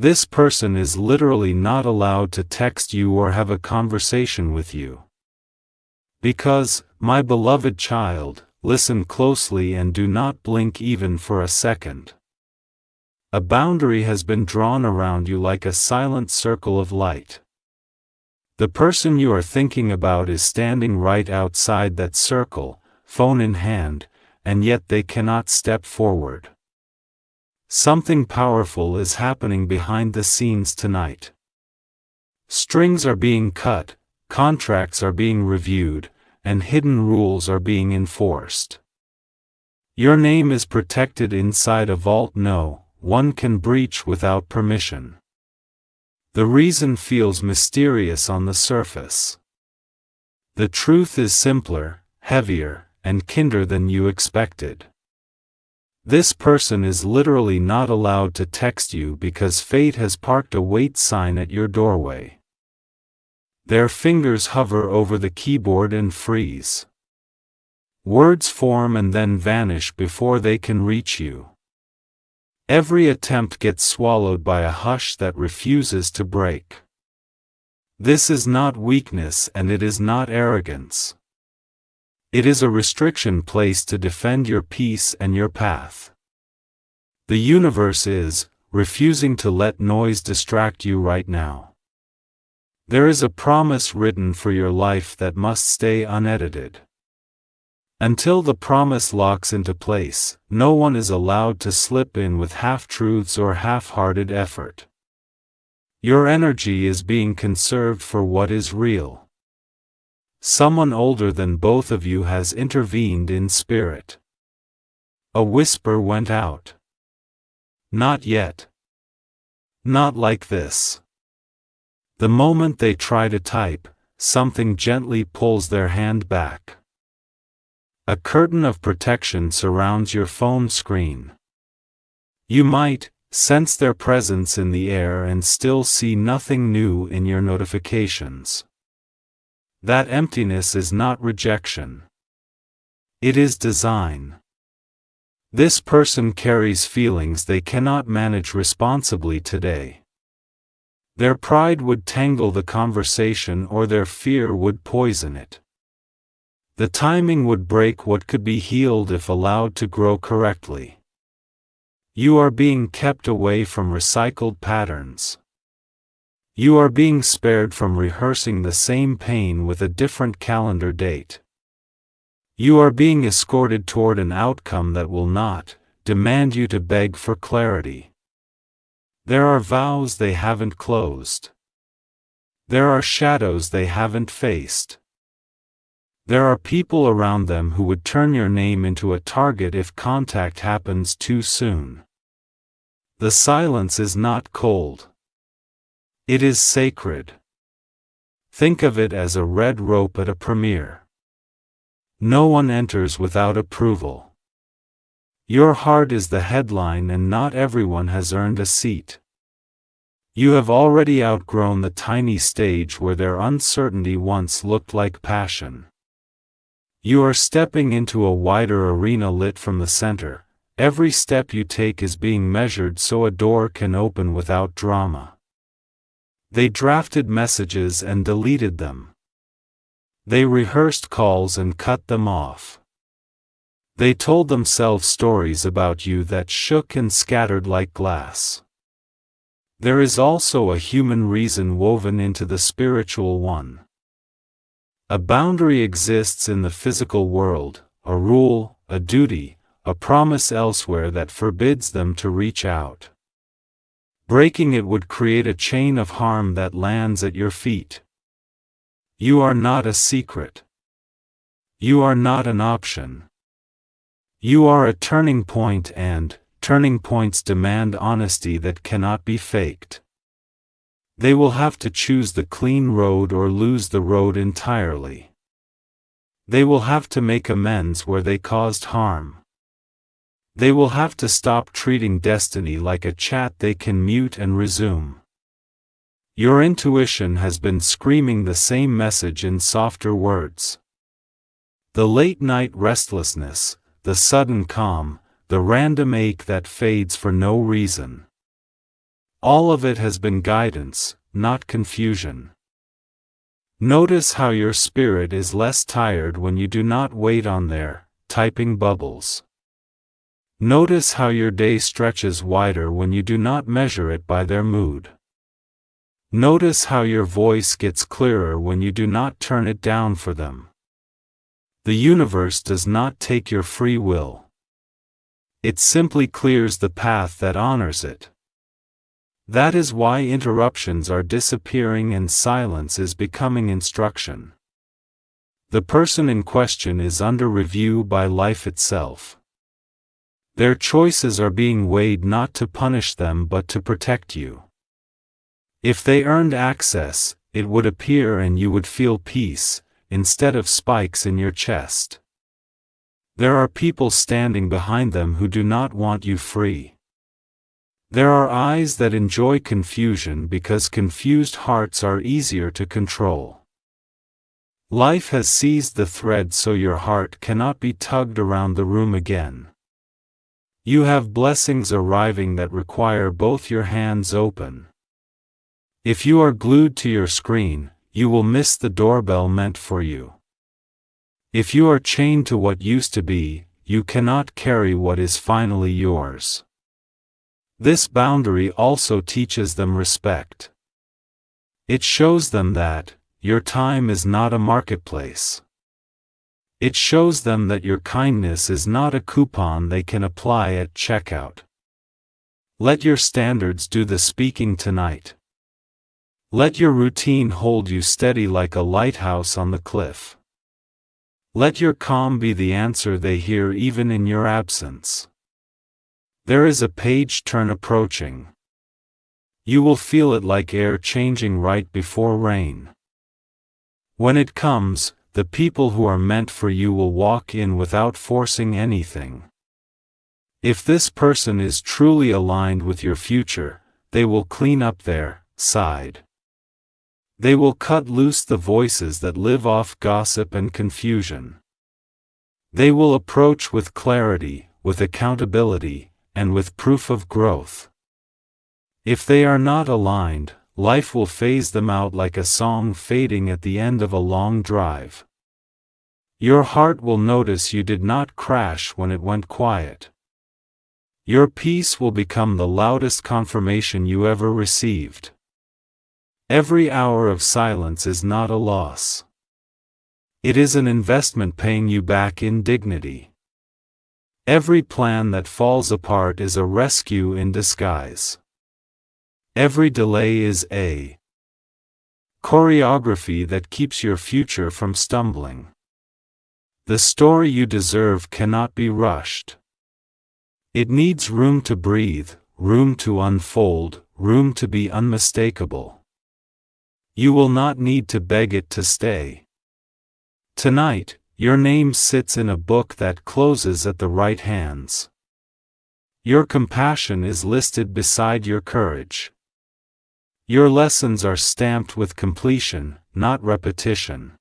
This person is literally not allowed to text you or have a conversation with you. Because, my beloved child, listen closely and do not blink even for a second. A boundary has been drawn around you like a silent circle of light. The person you are thinking about is standing right outside that circle, phone in hand, and yet they cannot step forward. Something powerful is happening behind the scenes tonight. Strings are being cut, contracts are being reviewed, and hidden rules are being enforced. Your name is protected inside a vault no one can breach without permission. The reason feels mysterious on the surface. The truth is simpler, heavier, and kinder than you expected. This person is literally not allowed to text you because fate has parked a wait sign at your doorway. Their fingers hover over the keyboard and freeze. Words form and then vanish before they can reach you. Every attempt gets swallowed by a hush that refuses to break. This is not weakness and it is not arrogance. It is a restriction placed to defend your peace and your path. The universe is refusing to let noise distract you right now. There is a promise written for your life that must stay unedited. Until the promise locks into place, no one is allowed to slip in with half-truths or half-hearted effort. Your energy is being conserved for what is real. Someone older than both of you has intervened in spirit. A whisper went out. Not yet. Not like this. The moment they try to type, something gently pulls their hand back. A curtain of protection surrounds your phone screen. You might sense their presence in the air and still see nothing new in your notifications. That emptiness is not rejection. It is design. This person carries feelings they cannot manage responsibly today. Their pride would tangle the conversation or their fear would poison it. The timing would break what could be healed if allowed to grow correctly. You are being kept away from recycled patterns. You are being spared from rehearsing the same pain with a different calendar date. You are being escorted toward an outcome that will not demand you to beg for clarity. There are vows they haven't closed. There are shadows they haven't faced. There are people around them who would turn your name into a target if contact happens too soon. The silence is not cold. It is sacred. Think of it as a red rope at a premiere. No one enters without approval. Your heart is the headline and not everyone has earned a seat. You have already outgrown the tiny stage where their uncertainty once looked like passion. You are stepping into a wider arena lit from the center. Every step you take is being measured so a door can open without drama. They drafted messages and deleted them. They rehearsed calls and cut them off. They told themselves stories about you that shook and scattered like glass. There is also a human reason woven into the spiritual one. A boundary exists in the physical world, a rule, a duty, a promise elsewhere that forbids them to reach out. Breaking it would create a chain of harm that lands at your feet. You are not a secret. You are not an option. You are a turning point and turning points demand honesty that cannot be faked. They will have to choose the clean road or lose the road entirely. They will have to make amends where they caused harm. They will have to stop treating destiny like a chat they can mute and resume. Your intuition has been screaming the same message in softer words. The late-night restlessness, the sudden calm, the random ache that fades for no reason. All of it has been guidance, not confusion. Notice how your spirit is less tired when you do not wait on their typing bubbles. Notice how your day stretches wider when you do not measure it by their mood. Notice how your voice gets clearer when you do not turn it down for them. The universe does not take your free will. It simply clears the path that honors it. That is why interruptions are disappearing and silence is becoming instruction. The person in question is under review by life itself. Their choices are being weighed not to punish them but to protect you. If they earned access, it would appear and you would feel peace, instead of spikes in your chest. There are people standing behind them who do not want you free. There are eyes that enjoy confusion because confused hearts are easier to control. Life has seized the thread so your heart cannot be tugged around the room again. You have blessings arriving that require both your hands open. If you are glued to your screen, you will miss the doorbell meant for you. If you are chained to what used to be, you cannot carry what is finally yours. This boundary also teaches them respect. It shows them that your time is not a marketplace. It shows them that your kindness is not a coupon they can apply at checkout. Let your standards do the speaking tonight. Let your routine hold you steady like a lighthouse on the cliff. Let your calm be the answer they hear even in your absence. There is a page turn approaching. You will feel it like air changing right before rain. When it comes, the people who are meant for you will walk in without forcing anything. If this person is truly aligned with your future, they will clean up their side. They will cut loose the voices that live off gossip and confusion. They will approach with clarity, with accountability, and with proof of growth. If they are not aligned, life will phase them out like a song fading at the end of a long drive. Your heart will notice you did not crash when it went quiet. Your peace will become the loudest confirmation you ever received. Every hour of silence is not a loss. It is an investment paying you back in dignity. Every plan that falls apart is a rescue in disguise. Every delay is a choreography that keeps your future from stumbling. The story you deserve cannot be rushed. It needs room to breathe, room to unfold, room to be unmistakable. You will not need to beg it to stay. Tonight, your name sits in a book that closes at the right hands. Your compassion is listed beside your courage. Your lessons are stamped with completion, not repetition.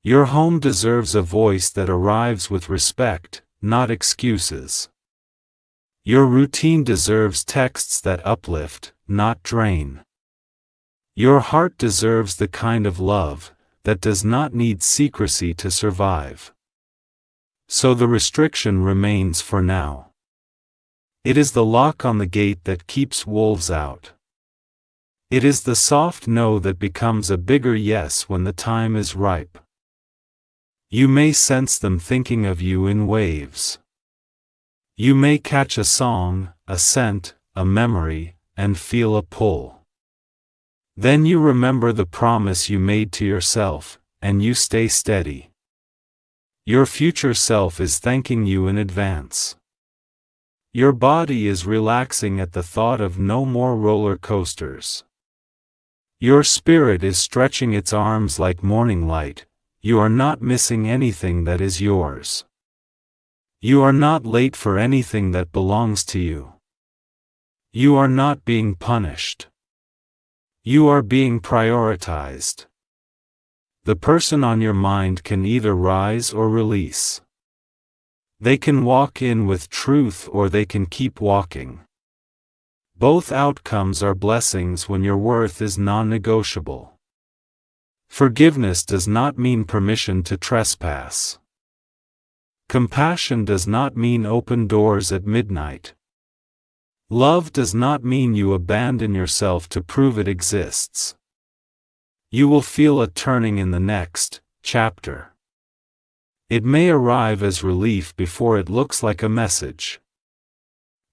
Your home deserves a voice that arrives with respect, not excuses. Your routine deserves texts that uplift, not drain. Your heart deserves the kind of love that does not need secrecy to survive. So the restriction remains for now. It is the lock on the gate that keeps wolves out. It is the soft no that becomes a bigger yes when the time is ripe. You may sense them thinking of you in waves. You may catch a song, a scent, a memory, and feel a pull. Then you remember the promise you made to yourself, and you stay steady. Your future self is thanking you in advance. Your body is relaxing at the thought of no more roller coasters. Your spirit is stretching its arms like morning light. You are not missing anything that is yours. You are not late for anything that belongs to you. You are not being punished. You are being prioritized. The person on your mind can either rise or release. They can walk in with truth or they can keep walking. Both outcomes are blessings when your worth is non-negotiable. Forgiveness does not mean permission to trespass. Compassion does not mean open doors at midnight. Love does not mean you abandon yourself to prove it exists. You will feel a turning in the next chapter. It may arrive as relief before it looks like a message.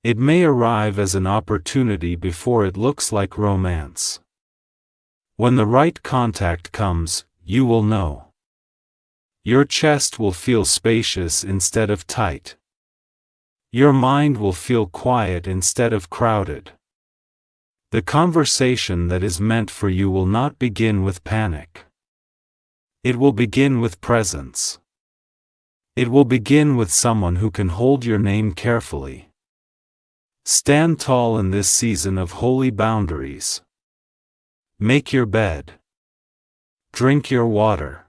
It may arrive as an opportunity before it looks like romance. When the right contact comes, you will know. Your chest will feel spacious instead of tight. Your mind will feel quiet instead of crowded. The conversation that is meant for you will not begin with panic. It will begin with presence. It will begin with someone who can hold your name carefully. Stand tall in this season of holy boundaries. Make your bed. Drink your water.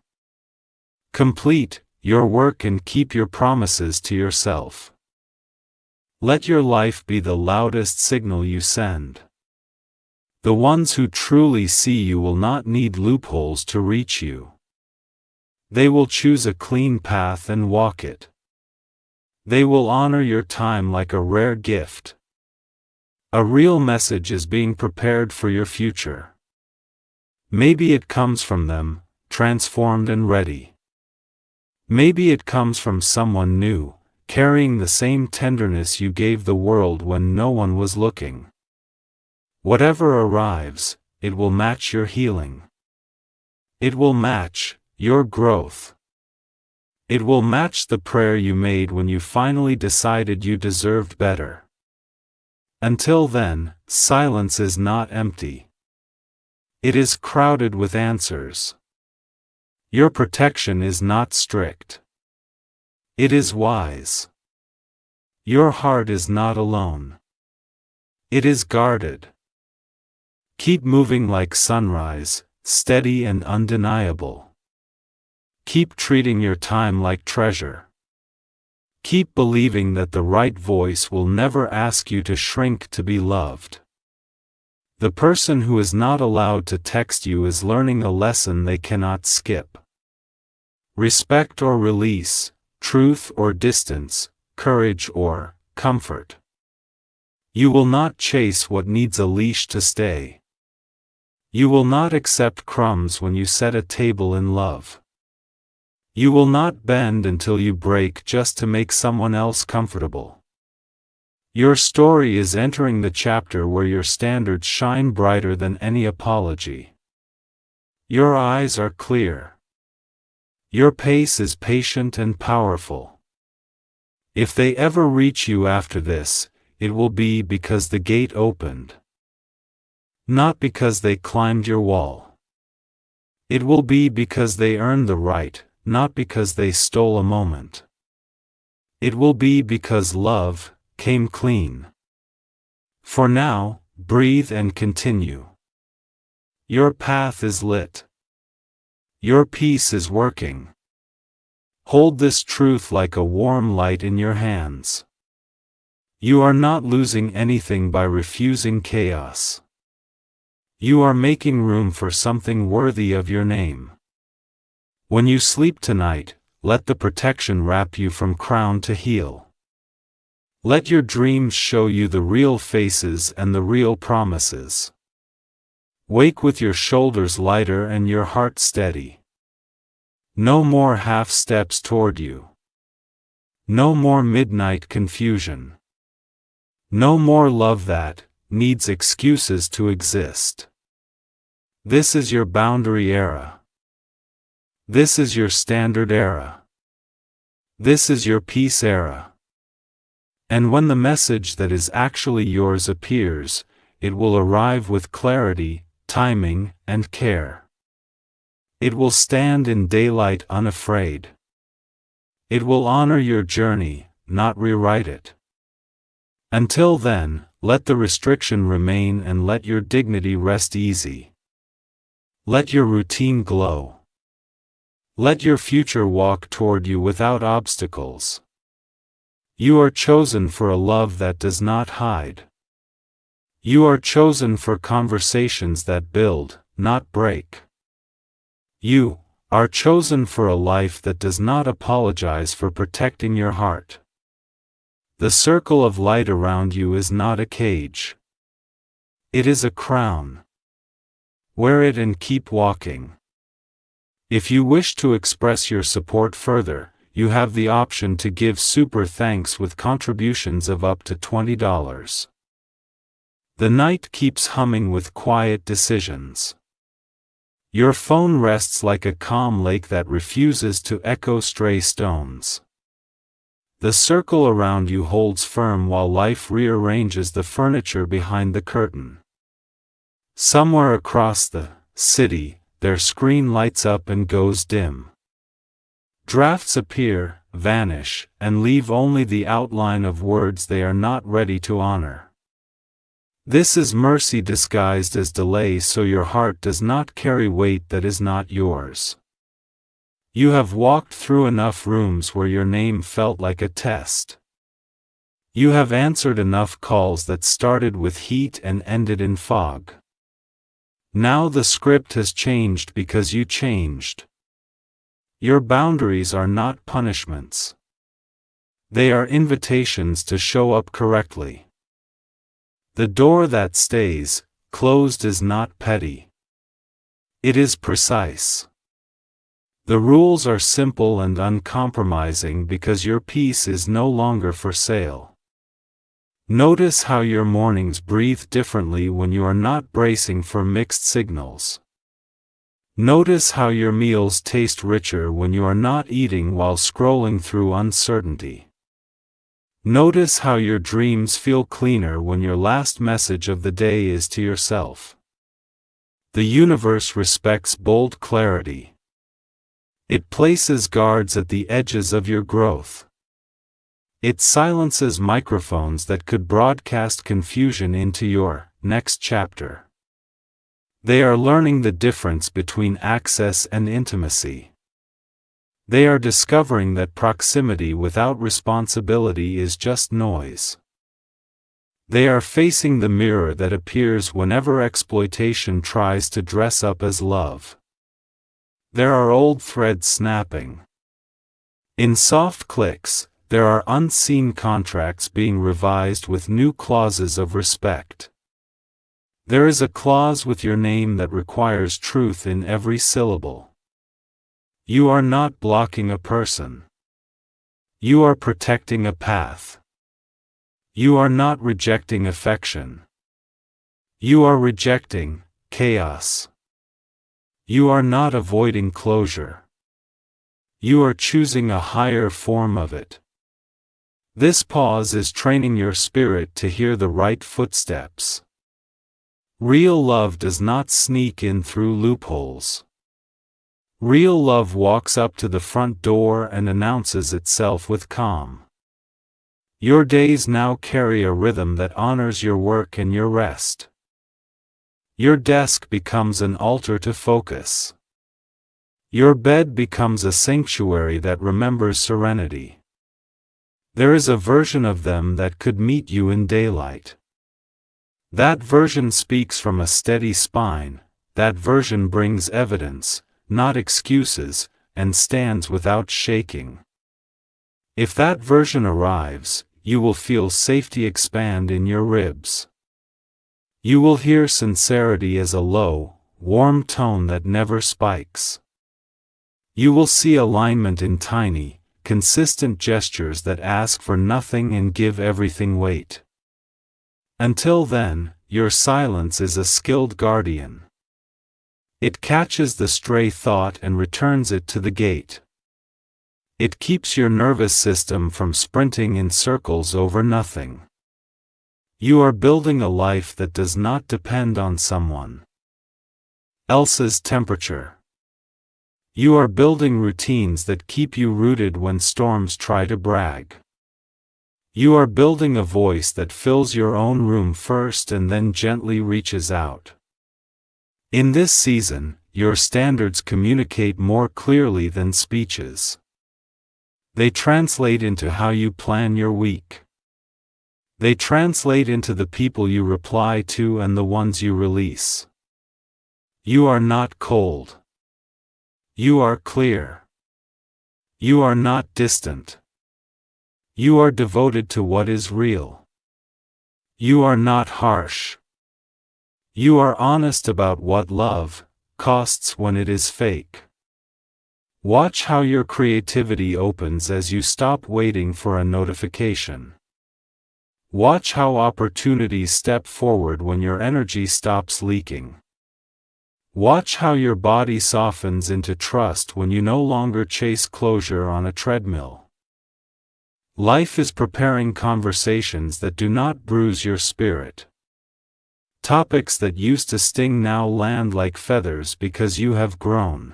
Complete your work and keep your promises to yourself. Let your life be the loudest signal you send. The ones who truly see you will not need loopholes to reach you. They will choose a clean path and walk it. They will honor your time like a rare gift. A real message is being prepared for your future. Maybe it comes from them, transformed and ready. Maybe it comes from someone new, carrying the same tenderness you gave the world when no one was looking. Whatever arrives, it will match your healing. It will match your growth. It will match the prayer you made when you finally decided you deserved better. Until then, silence is not empty. It is crowded with answers. Your protection is not strict. It is wise. Your heart is not alone. It is guarded. Keep moving like sunrise, steady and undeniable. Keep treating your time like treasure. Keep believing that the right voice will never ask you to shrink to be loved. The person who is not allowed to text you is learning a lesson they cannot skip. Respect or release, truth or distance, courage or comfort. You will not chase what needs a leash to stay. You will not accept crumbs when you set a table in love. You will not bend until you break just to make someone else comfortable. Your story is entering the chapter where your standards shine brighter than any apology. Your eyes are clear. Your pace is patient and powerful. If they ever reach you after this, it will be because the gate opened. Not because they climbed your wall. It will be because they earned the right, not because they stole a moment. It will be because love came clean. For now, breathe and continue. Your path is lit. Your peace is working. Hold this truth like a warm light in your hands. You are not losing anything by refusing chaos. You are making room for something worthy of your name. When you sleep tonight, let the protection wrap you from crown to heel. Let your dreams show you the real faces and the real promises. Wake with your shoulders lighter and your heart steady. No more half steps toward you. No more midnight confusion. No more love that needs excuses to exist. This is your boundary era. This is your standard era. This is your peace era. And when the message that is actually yours appears, it will arrive with clarity, timing, and care. It will stand in daylight unafraid. It will honor your journey, not rewrite it. Until then, let the restriction remain and let your dignity rest easy. Let your routine glow. Let your future walk toward you without obstacles. You are chosen for a love that does not hide. You are chosen for conversations that build, not break. You are chosen for a life that does not apologize for protecting your heart. The circle of light around you is not a cage. It is a crown. Wear it and keep walking. If you wish to express your support further, you have the option to give super thanks with contributions of up to $20. The night keeps humming with quiet decisions. Your phone rests like a calm lake that refuses to echo stray stones. The circle around you holds firm while life rearranges the furniture behind the curtain. Somewhere across the city, their screen lights up and goes dim. Drafts appear, vanish, and leave only the outline of words they are not ready to honor. This is mercy disguised as delay, so your heart does not carry weight that is not yours. You have walked through enough rooms where your name felt like a test. You have answered enough calls that started with heat and ended in fog. Now the script has changed because you changed. Your boundaries are not punishments. They are invitations to show up correctly. The door that stays closed is not petty. It is precise. The rules are simple and uncompromising because your peace is no longer for sale. Notice how your mornings breathe differently when you are not bracing for mixed signals. Notice how your meals taste richer when you are not eating while scrolling through uncertainty. Notice how your dreams feel cleaner when your last message of the day is to yourself. The universe respects bold clarity. It places guards at the edges of your growth. It silences microphones that could broadcast confusion into your next chapter. They are learning the difference between access and intimacy. They are discovering that proximity without responsibility is just noise. They are facing the mirror that appears whenever exploitation tries to dress up as love. There are old threads snapping. In soft clicks, there are unseen contracts being revised with new clauses of respect. There is a clause with your name that requires truth in every syllable. You are not blocking a person. You are protecting a path. You are not rejecting affection. You are rejecting chaos. You are not avoiding closure. You are choosing a higher form of it. This pause is training your spirit to hear the right footsteps. Real love does not sneak in through loopholes. Real love walks up to the front door and announces itself with calm. Your days now carry a rhythm that honors your work and your rest. Your desk becomes an altar to focus. Your bed becomes a sanctuary that remembers serenity. There is a version of them that could meet you in daylight. That version speaks from a steady spine, that version brings evidence, not excuses, and stands without shaking. If that version arrives, you will feel safety expand in your ribs. You will hear sincerity as a low, warm tone that never spikes. You will see alignment in tiny, consistent gestures that ask for nothing and give everything weight. Until then, your silence is a skilled guardian. It catches the stray thought and returns it to the gate. It keeps your nervous system from sprinting in circles over nothing. You are building a life that does not depend on someone else's temperature. You are building routines that keep you rooted when storms try to brag. You are building a voice that fills your own room first and then gently reaches out. In this season, your standards communicate more clearly than speeches. They translate into how you plan your week. They translate into the people you reply to and the ones you release. You are not cold. You are clear. You are not distant. You are devoted to what is real. You are not harsh. You are honest about what love costs when it is fake. Watch how your creativity opens as you stop waiting for a notification. Watch how opportunities step forward when your energy stops leaking. Watch how your body softens into trust when you no longer chase closure on a treadmill. Life is preparing conversations that do not bruise your spirit. Topics that used to sting now land like feathers because you have grown.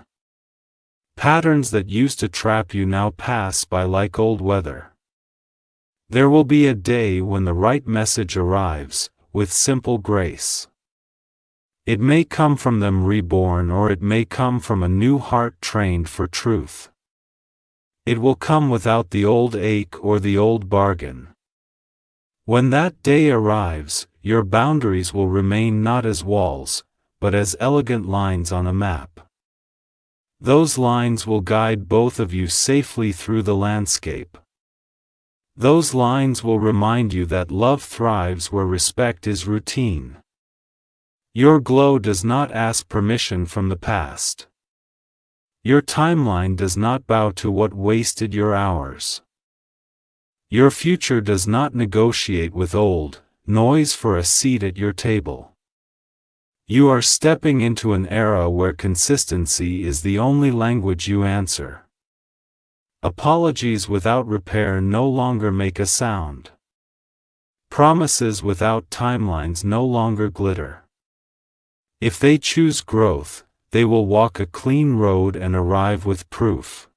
Patterns that used to trap you now pass by like old weather. There will be a day when the right message arrives, with simple grace. It may come from them reborn, or it may come from a new heart trained for truth. It will come without the old ache or the old bargain. When that day arrives, your boundaries will remain not as walls, but as elegant lines on a map. Those lines will guide both of you safely through the landscape. Those lines will remind you that love thrives where respect is routine. Your glow does not ask permission from the past. Your timeline does not bow to what wasted your hours. Your future does not negotiate with old noise for a seat at your table. You are stepping into an era where consistency is the only language you answer. Apologies without repair no longer make a sound. Promises without timelines no longer glitter. If they choose growth, they will walk a clean road and arrive with proof.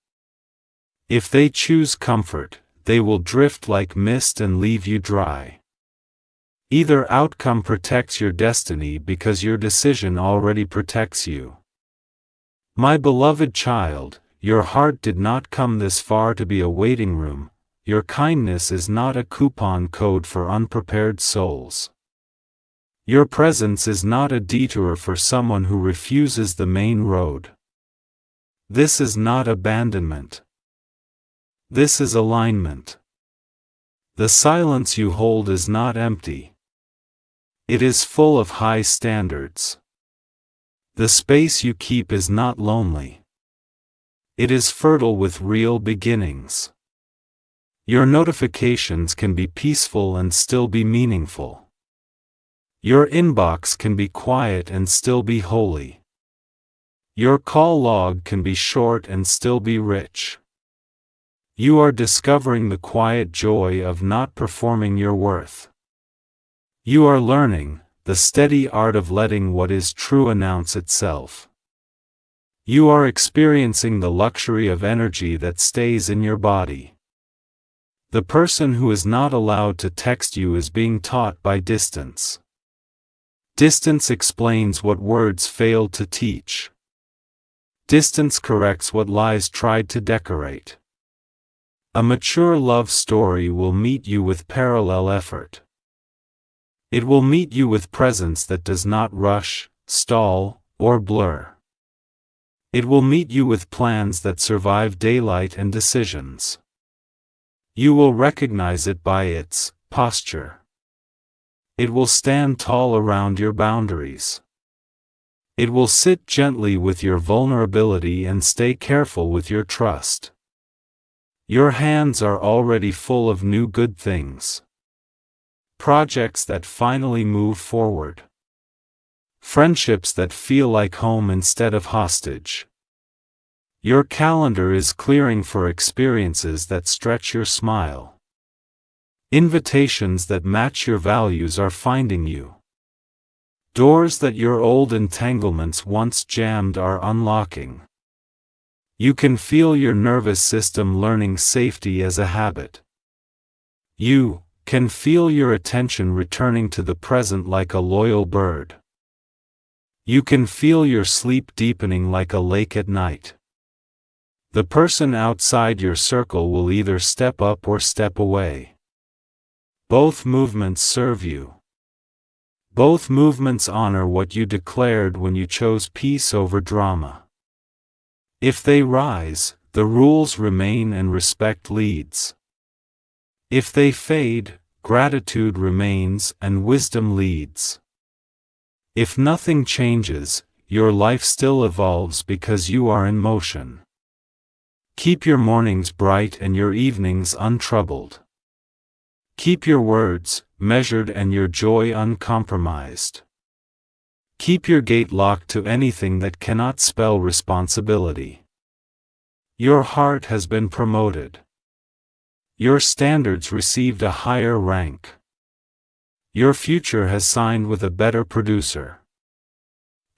If they choose comfort, they will drift like mist and leave you dry. Either outcome protects your destiny because your decision already protects you. My beloved child, your heart did not come this far to be a waiting room. Your kindness is not a coupon code for unprepared souls. Your presence is not a detour for someone who refuses the main road. This is not abandonment. This is alignment. The silence you hold is not empty. It is full of high standards. The space you keep is not lonely. It is fertile with real beginnings. Your notifications can be peaceful and still be meaningful. Your inbox can be quiet and still be holy. Your call log can be short and still be rich. You are discovering the quiet joy of not performing your worth. You are learning the steady art of letting what is true announce itself. You are experiencing the luxury of energy that stays in your body. The person who is not allowed to text you is being taught by distance. Distance explains what words failed to teach. Distance corrects what lies tried to decorate. A mature love story will meet you with parallel effort. It will meet you with presence that does not rush, stall, or blur. It will meet you with plans that survive daylight and decisions. You will recognize it by its posture. It will stand tall around your boundaries. It will sit gently with your vulnerability and stay careful with your trust. Your hands are already full of new good things. Projects that finally move forward. Friendships that feel like home instead of hostage. Your calendar is clearing for experiences that stretch your smile. Invitations that match your values are finding you. Doors that your old entanglements once jammed are unlocking. You can feel your nervous system learning safety as a habit. You can feel your attention returning to the present like a loyal bird. You can feel your sleep deepening like a lake at night. The person outside your circle will either step up or step away. Both movements serve you. Both movements honor what you declared when you chose peace over drama. If they rise, the rules remain and respect leads. If they fade, gratitude remains and wisdom leads. If nothing changes, your life still evolves because you are in motion. Keep your mornings bright and your evenings untroubled. Keep your words measured and your joy uncompromised. Keep your gate locked to anything that cannot spell responsibility. Your heart has been promoted. Your standards received a higher rank. Your future has signed with a better producer.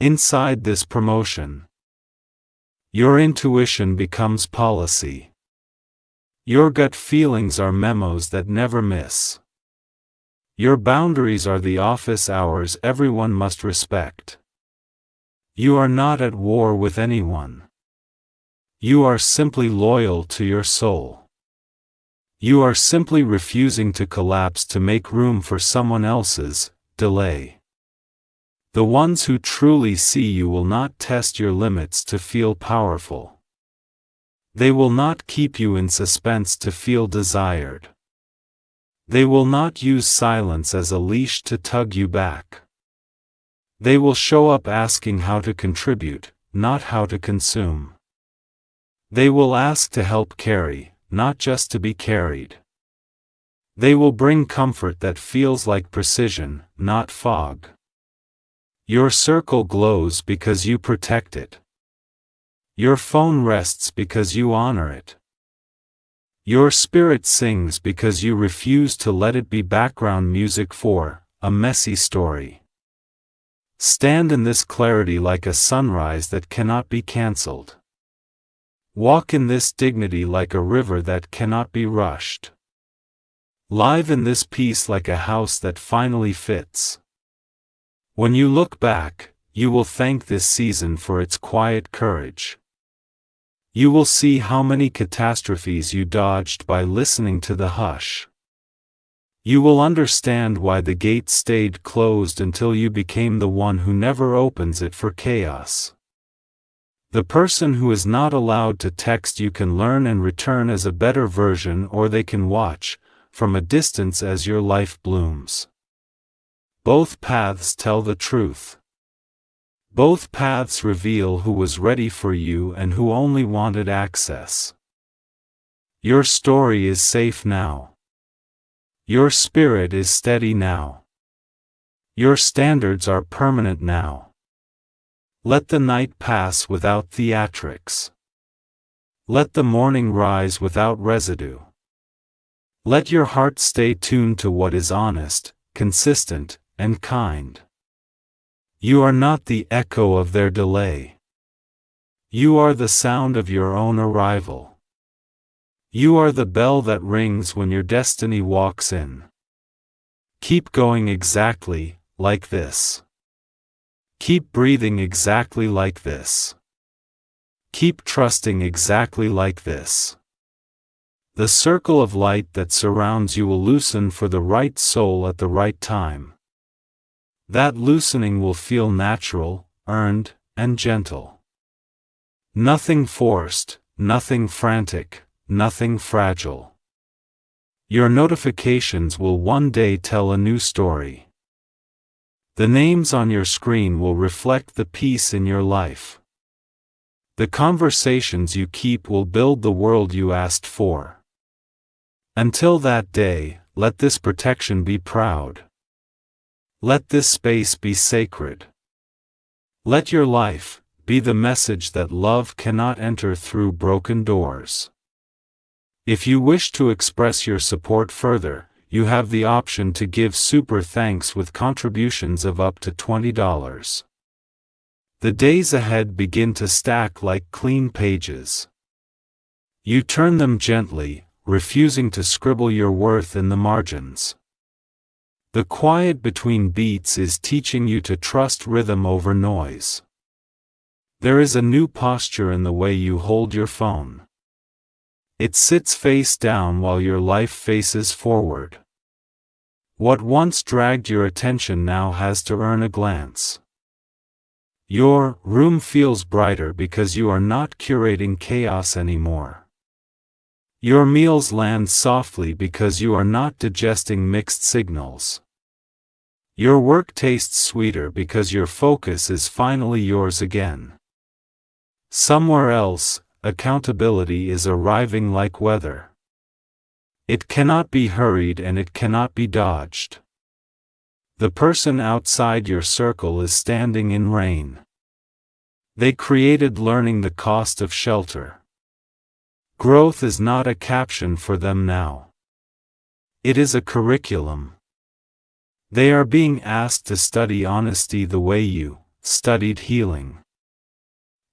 Inside this promotion, your intuition becomes policy. Your gut feelings are memos that never miss. Your boundaries are the office hours everyone must respect. You are not at war with anyone. You are simply loyal to your soul. You are simply refusing to collapse to make room for someone else's delay. The ones who truly see you will not test your limits to feel powerful. They will not keep you in suspense to feel desired. They will not use silence as a leash to tug you back. They will show up asking how to contribute, not how to consume. They will ask to help carry, not just to be carried. They will bring comfort that feels like precision, not fog. Your circle glows because you protect it. Your phone rests because you honor it. Your spirit sings because you refuse to let it be background music for a messy story. Stand in this clarity like a sunrise that cannot be cancelled. Walk in this dignity like a river that cannot be rushed. Live in this peace like a house that finally fits. When you look back, you will thank this season for its quiet courage. You will see how many catastrophes you dodged by listening to the hush. You will understand why the gate stayed closed until you became the one who never opens it for chaos. The person who is not allowed to text you can learn and return as a better version, or they can watch from a distance as your life blooms. Both paths tell the truth. Both paths reveal who was ready for you and who only wanted access. Your story is safe now. Your spirit is steady now. Your standards are permanent now. Let the night pass without theatrics. Let the morning rise without residue. Let your heart stay tuned to what is honest, consistent, and kind. You are not the echo of their delay. You are the sound of your own arrival. You are the bell that rings when your destiny walks in. Keep going exactly like this. Keep breathing exactly like this. Keep trusting exactly like this. The circle of light that surrounds you will loosen for the right soul at the right time. That loosening will feel natural, earned, and gentle. Nothing forced, nothing frantic, nothing fragile. Your notifications will one day tell a new story. The names on your screen will reflect the peace in your life. The conversations you keep will build the world you asked for. Until that day, let this protection be proud. Let this space be sacred. Let your life be the message that love cannot enter through broken doors. If you wish to express your support further, you have the option to give super thanks with contributions of up to $20. The days ahead begin to stack like clean pages. You turn them gently, refusing to scribble your worth in the margins. The quiet between beats is teaching you to trust rhythm over noise. There is a new posture in the way you hold your phone. It sits face down while your life faces forward. What once dragged your attention now has to earn a glance. Your room feels brighter because you are not curating chaos anymore. Your meals land softly because you are not digesting mixed signals. Your work tastes sweeter because your focus is finally yours again. Somewhere else, accountability is arriving like weather. It cannot be hurried and it cannot be dodged. The person outside your circle is standing in rain. They created learning the cost of shelter. Growth is not a caption for them now. It is a curriculum. They are being asked to study honesty the way you studied healing.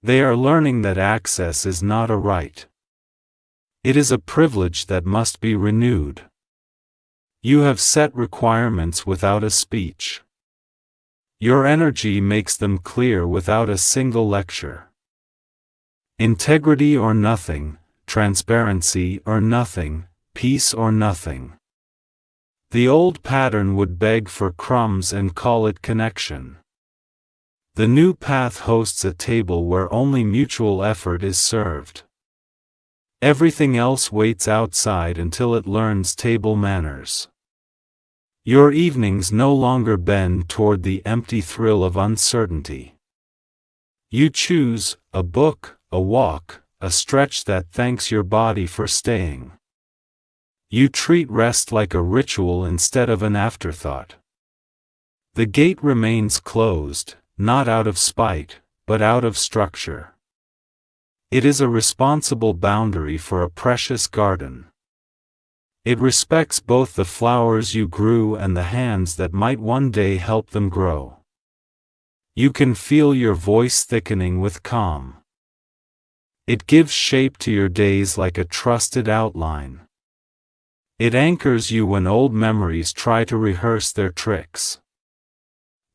They are learning that access is not a right. It is a privilege that must be renewed. You have set requirements without a speech. Your energy makes them clear without a single lecture. Integrity or nothing, transparency or nothing, peace or nothing. The old pattern would beg for crumbs and call it connection. The new path hosts a table where only mutual effort is served. Everything else waits outside until it learns table manners. Your evenings no longer bend toward the empty thrill of uncertainty. You choose a book, a walk, a stretch that thanks your body for staying. You treat rest like a ritual instead of an afterthought. The gate remains closed, not out of spite, but out of structure. It is a responsible boundary for a precious garden. It respects both the flowers you grew and the hands that might one day help them grow. You can feel your voice thickening with calm. It gives shape to your days like a trusted outline. It anchors you when old memories try to rehearse their tricks.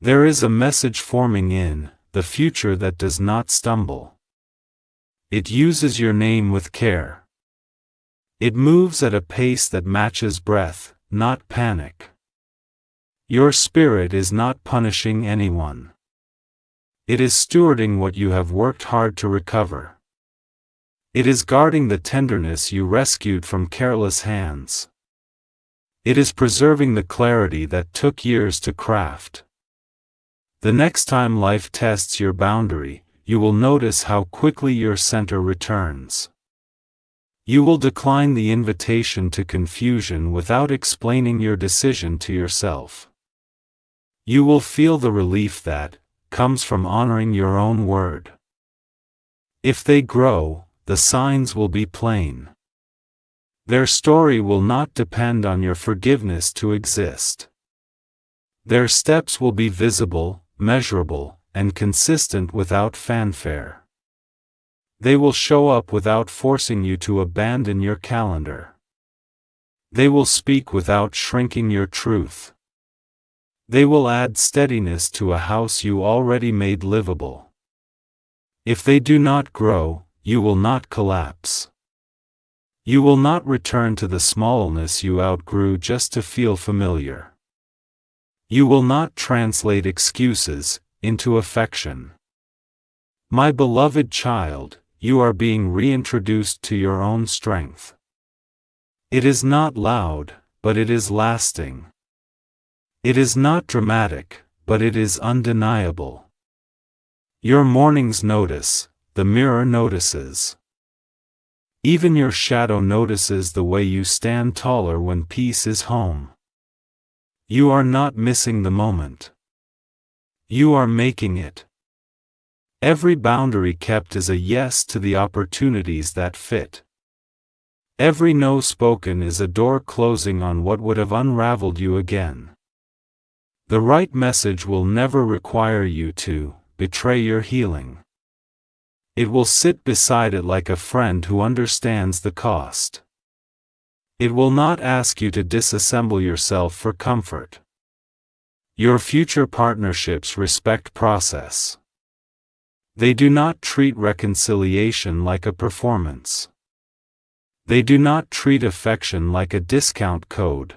There is a message forming in the future that does not stumble. It uses your name with care. It moves at a pace that matches breath, not panic. Your spirit is not punishing anyone. It is stewarding what you have worked hard to recover. It is guarding the tenderness you rescued from careless hands. It is preserving the clarity that took years to craft. The next time life tests your boundary, you will notice how quickly your center returns. You will decline the invitation to confusion without explaining your decision to yourself. You will feel the relief that comes from honoring your own word. If they grow, the signs will be plain. Their story will not depend on your forgiveness to exist. Their steps will be visible, measurable, and consistent without fanfare. They will show up without forcing you to abandon your calendar. They will speak without shrinking your truth. They will add steadiness to a house you already made livable. If they do not grow, you will not collapse. You will not return to the smallness you outgrew just to feel familiar. You will not translate excuses into affection. My beloved child, you are being reintroduced to your own strength. It is not loud, but it is lasting. It is not dramatic, but it is undeniable. Your mornings notice, the mirror notices. Even your shadow notices the way you stand taller when peace is home. You are not missing the moment. You are making it. Every boundary kept is a yes to the opportunities that fit. Every no spoken is a door closing on what would have unraveled you again. The right message will never require you to betray your healing. It will sit beside it like a friend who understands the cost. It will not ask you to disassemble yourself for comfort. Your future partnerships respect process. They do not treat reconciliation like a performance. They do not treat affection like a discount code.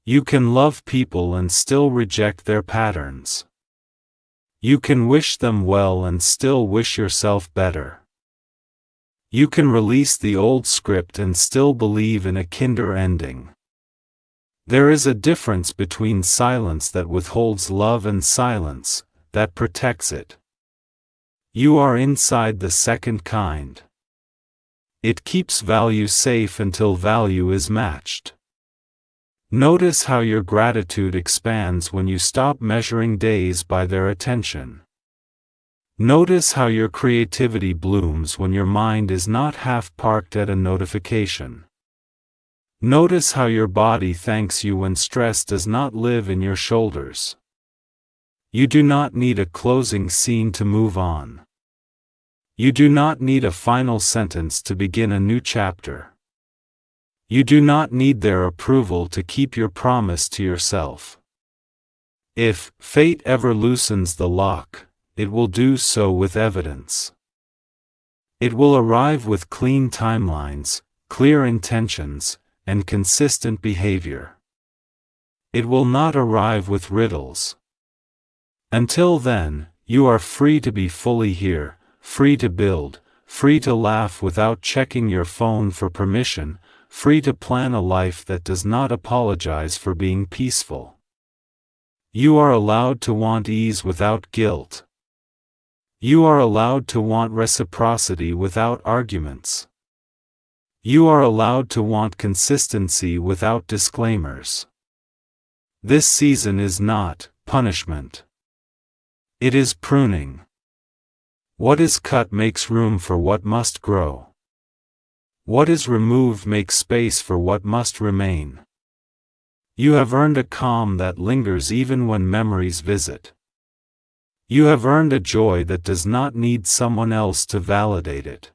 You can love people and still reject their patterns. You can wish them well and still wish yourself better. You can release the old script and still believe in a kinder ending. There is a difference between silence that withholds love and silence that protects it. You are inside the second kind. It keeps value safe until value is matched. Notice how your gratitude expands when you stop measuring days by their attention. Notice how your creativity blooms when your mind is not half-parked at a notification. Notice how your body thanks you when stress does not live in your shoulders. You do not need a closing scene to move on. You do not need a final sentence to begin a new chapter. You do not need their approval to keep your promise to yourself. If fate ever loosens the lock, it will do so with evidence. It will arrive with clean timelines, clear intentions, and consistent behavior. It will not arrive with riddles. Until then, you are free to be fully here, free to build, free to laugh without checking your phone for permission, free to plan a life that does not apologize for being peaceful. You are allowed to want ease without guilt. You are allowed to want reciprocity without arguments. You are allowed to want consistency without disclaimers. This season is not punishment. It is pruning. What is cut makes room for what must grow. What is removed makes space for what must remain. You have earned a calm that lingers even when memories visit. You have earned a joy that does not need someone else to validate it.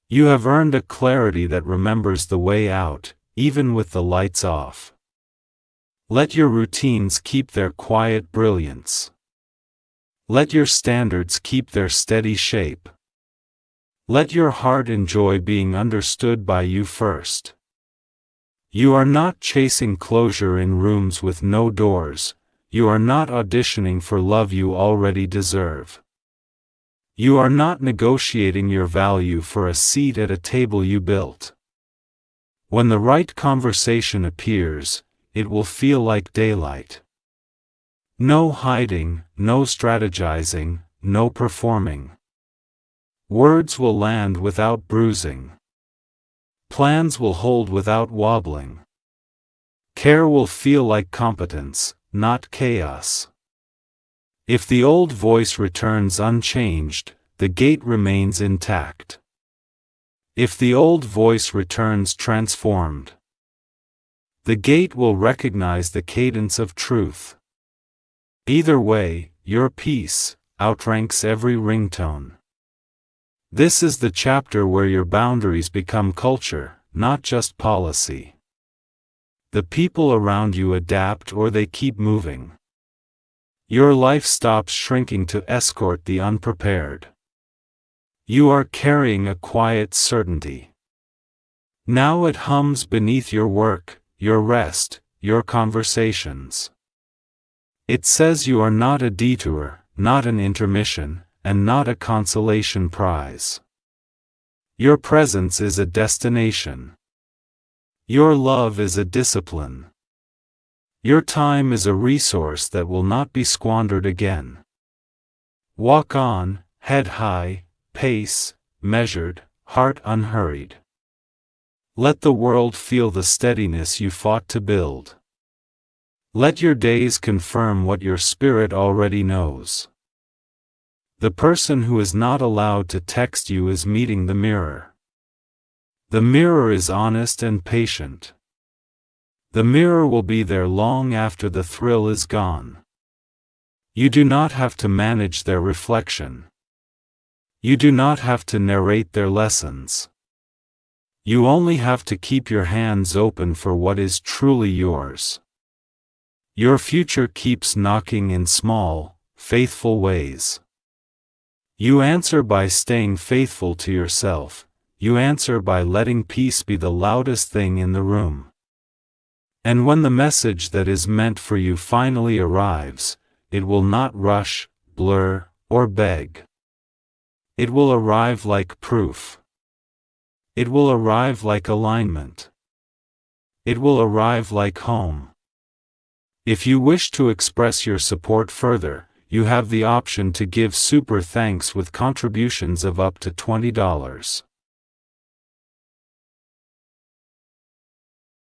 You have earned a clarity that remembers the way out, even with the lights off. Let your routines keep their quiet brilliance. Let your standards keep their steady shape. Let your heart enjoy being understood by you first. You are not chasing closure in rooms with no doors. You are not auditioning for love you already deserve. You are not negotiating your value for a seat at a table you built. When the right conversation appears, it will feel like daylight. No hiding, no strategizing, no performing. Words will land without bruising. Plans will hold without wobbling. Care will feel like competence, not chaos. If the old voice returns unchanged, the gate remains intact. If the old voice returns transformed, the gate will recognize the cadence of truth. Either way, your peace outranks every ringtone. This is the chapter where your boundaries become culture, not just policy. The people around you adapt or they keep moving. Your life stops shrinking to escort the unprepared. You are carrying a quiet certainty. Now it hums beneath your work, your rest, your conversations. It says you are not a detour, not an intermission, and not a consolation prize. Your presence is a destination. Your love is a discipline. Your time is a resource that will not be squandered again. Walk on, head high, pace measured, heart unhurried. Let the world feel the steadiness you fought to build. Let your days confirm what your spirit already knows. The person who is not allowed to text you is meeting the mirror. The mirror is honest and patient. The mirror will be there long after the thrill is gone. You do not have to manage their reflection. You do not have to narrate their lessons. You only have to keep your hands open for what is truly yours. Your future keeps knocking in small, faithful ways. You answer by staying faithful to yourself. You answer by letting peace be the loudest thing in the room. And when the message that is meant for you finally arrives, it will not rush, blur, or beg. It will arrive like proof. It will arrive like alignment. It will arrive like home. If you wish to express your support further, you have the option to give super thanks with contributions of up to $20.